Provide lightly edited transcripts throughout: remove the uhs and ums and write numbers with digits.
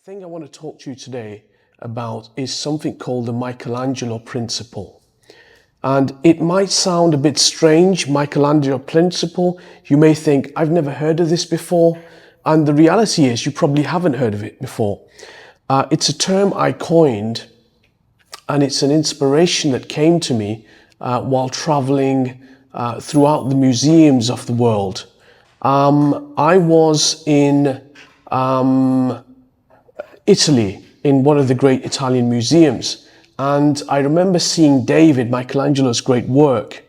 thing I want to talk to you today about is something called the Michelangelo Principle. And it might sound a bit strange, Michelangelo Principle. You may think, I've never heard of this before. And the reality is you probably haven't heard of it before. It's a term I coined, and it's an inspiration that came to me while traveling throughout the museums of the world. I was in Italy, in one of the great Italian museums. And I remember seeing Michelangelo's great work.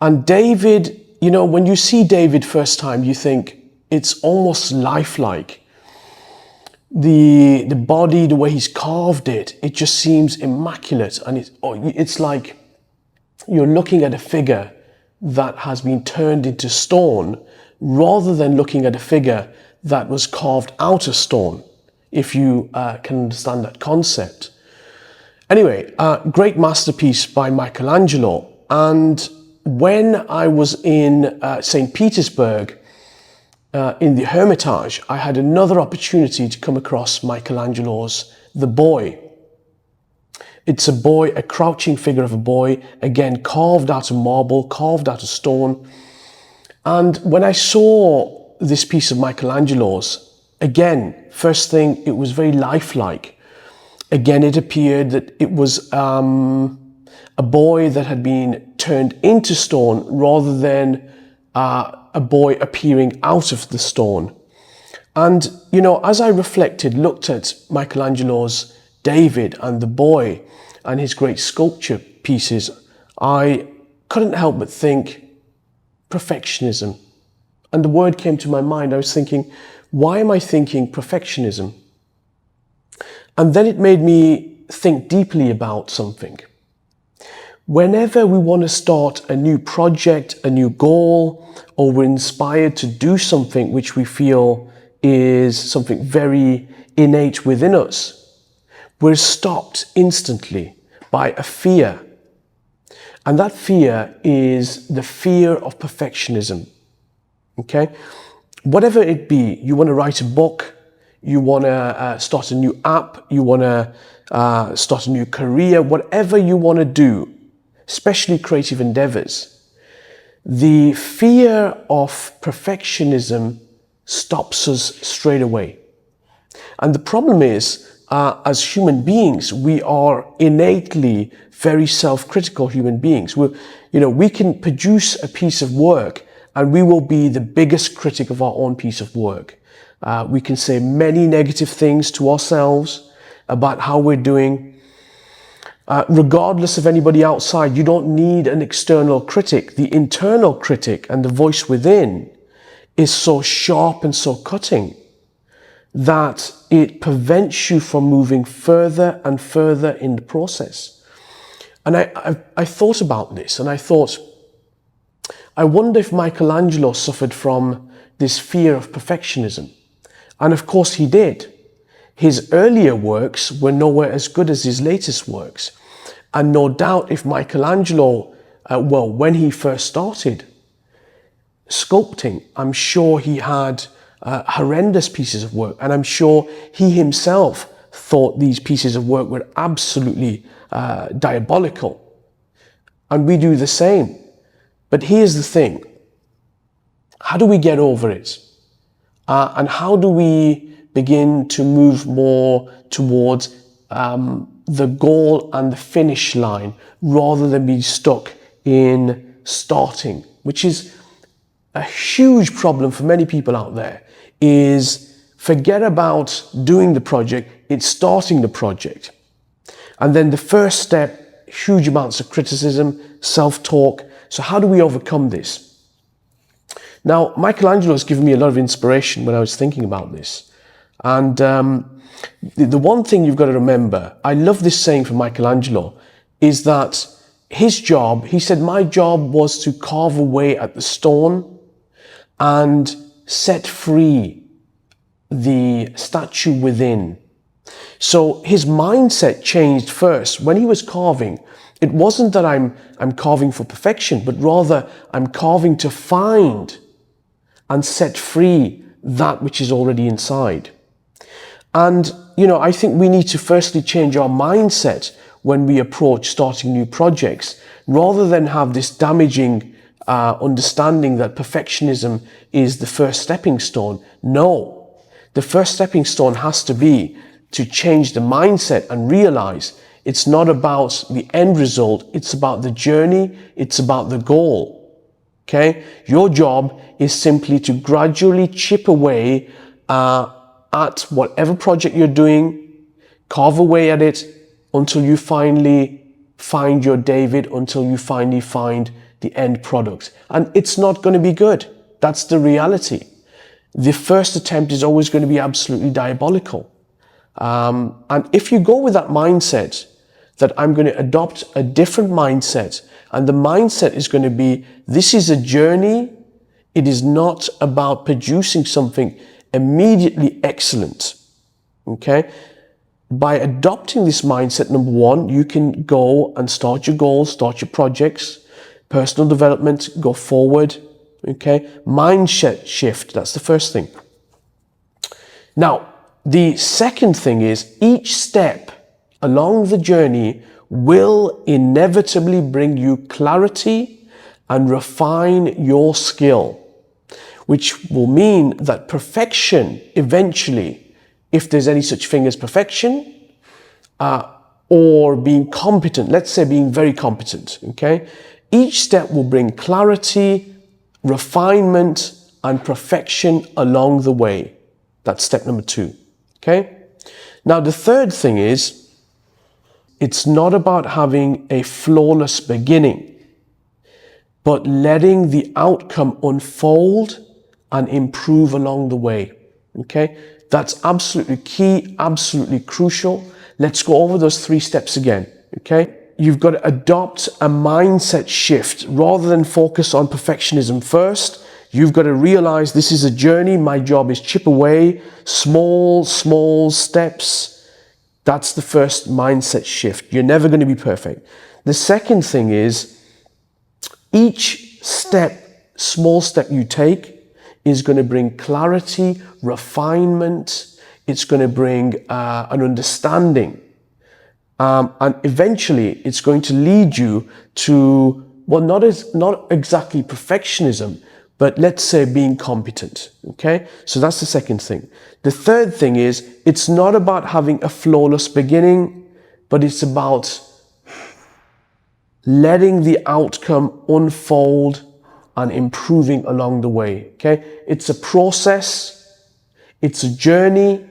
And David, when you see David first time, you think it's almost lifelike. The body, the way he's carved it, it just seems immaculate. And it's like you're looking at a figure that has been turned into stone rather than looking at a figure that was carved out of stone, if you can understand that concept. Anyway, great masterpiece by Michelangelo. And when I was in St. Petersburg, in the Hermitage, I had another opportunity to come across Michelangelo's The Boy. It's a crouching figure of a boy, again, carved out of marble, carved out of stone. And when I saw this piece of Michelangelo's, again, first thing, it was very lifelike. Again, it appeared that it was a boy that had been turned into stone rather than a boy appearing out of the stone. And, as I reflected, looked at Michelangelo's David and the Boy and his great sculpture pieces, I couldn't help but think perfectionism. And the word came to my mind. I was thinking, why am I thinking perfectionism? And then it made me think deeply about something. Whenever we want to start a new project, a new goal, or we're inspired to do something which we feel is something very innate within us, we're stopped instantly by a fear. And that fear is the fear of perfectionism. Okay? Whatever it be, you want to write a book, you want to start a new app, you want to start a new career, whatever you want to do, especially creative endeavors, the fear of perfectionism stops us straight away. And the problem is, as human beings, we are innately very self-critical human beings. We can produce a piece of work and we will be the biggest critic of our own piece of work. We can say many negative things to ourselves about how we're doing. Regardless of anybody outside, you don't need an external critic. The internal critic and the voice within is so sharp and so cutting that it prevents you from moving further and further in the process. And I thought about this, and I thought, I wonder if Michelangelo suffered from this fear of perfectionism. And of course he did. His earlier works were nowhere as good as his latest works. And no doubt if Michelangelo, when he first started sculpting, I'm sure he had horrendous pieces of work. And I'm sure he himself thought these pieces of work were absolutely diabolical. And we do the same. But here's the thing. How do we get over it? And how do we begin to move more towards the goal and the finish line rather than being stuck in starting, which is a huge problem for many people out there, is forget about doing the project, it's starting the project. And then the first step, huge amounts of criticism, self-talk. So how do we overcome this? Now, Michelangelo has given me a lot of inspiration when I was thinking about this. And the one thing you've got to remember, I love this saying from Michelangelo, is that his job, he said, my job was to carve away at the stone and set free the statue within. So his mindset changed first. When he was carving, it wasn't that I'm carving for perfection, but rather I'm carving to find and set free that which is already inside. And, I think we need to firstly change our mindset when we approach starting new projects, rather than have this damaging understanding that perfectionism is the first stepping stone. No, the first stepping stone has to be to change the mindset and realize it's not about the end result, it's about the journey, it's about the goal. Okay? Your job is simply to gradually chip away at whatever project you're doing, carve away at it until you finally find your David, until you finally find the end product. And it's not going to be good. That's the reality. The first attempt is always going to be absolutely diabolical. And if you go with that mindset, that I'm going to adopt a different mindset, and the mindset is going to be, this is a journey. It is not about producing something immediately excellent. Okay? By adopting this mindset, number one, you can go and start your goals, start your projects, personal development, go forward. Okay? Mindset shift, that's the first thing. Now, the second thing is, each step along the journey will inevitably bring you clarity and refine your skill, which will mean that perfection eventually, if there's any such thing as perfection, or being competent, let's say being very competent, okay? Each step will bring clarity, refinement, and perfection along the way. That's step number 2, okay? Now, the third thing is, it's not about having a flawless beginning, but letting the outcome unfold and improve along the way, okay? That's absolutely key, absolutely crucial. Let's go over those 3 steps again, okay? You've got to adopt a mindset shift rather than focus on perfectionism first. You've got to realize this is a journey. My job is chip away, small steps. That's the first mindset shift. You're never going to be perfect. The second thing is, each step, small step you take is going to bring clarity, refinement. It's going to bring an understanding. And eventually it's going to lead you to, well, not exactly perfectionism, but let's say being competent, okay? So that's the second thing. The third thing is, it's not about having a flawless beginning, but it's about letting the outcome unfold and improving along the way, okay? It's a process, it's a journey.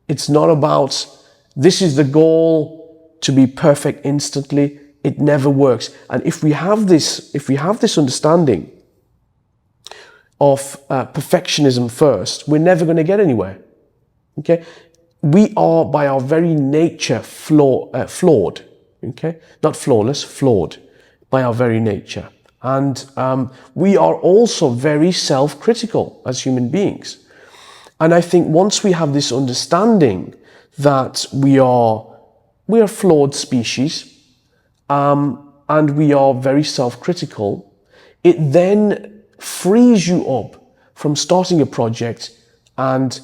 It's not about, this is the goal to be perfect instantly. It never works. And if we have this understanding of perfectionism first, we're never going to get anywhere. Okay, we are by our very nature flawed. Okay, not flawless, flawed by our very nature, and we are also very self-critical as human beings. And I think once we have this understanding that we are a flawed species, and we are very self-critical, it then frees you up from starting a project and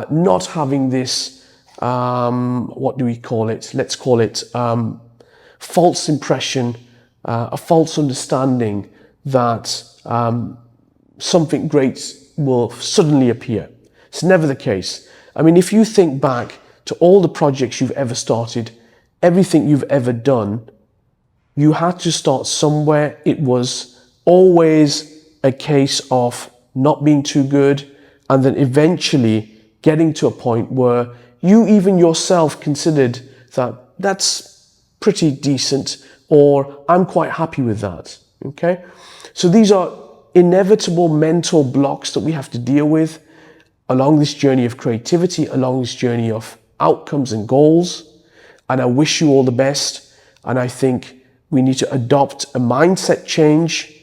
not having this, what do we call it? Let's call it false impression, a false understanding that something great will suddenly appear. It's never the case. I mean, if you think back to all the projects you've ever started, everything you've ever done, you had to start somewhere. It was always a case of not being too good, and then eventually getting to a point where you even yourself considered that that's pretty decent, or I'm quite happy with that, okay? So these are inevitable mental blocks that we have to deal with along this journey of creativity, along this journey of outcomes and goals. And I wish you all the best. And I think we need to adopt a mindset change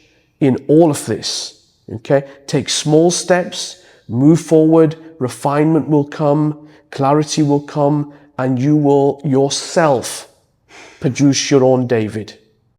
in all of this, okay? Take small steps, move forward, refinement will come, clarity will come, and you will yourself produce your own David.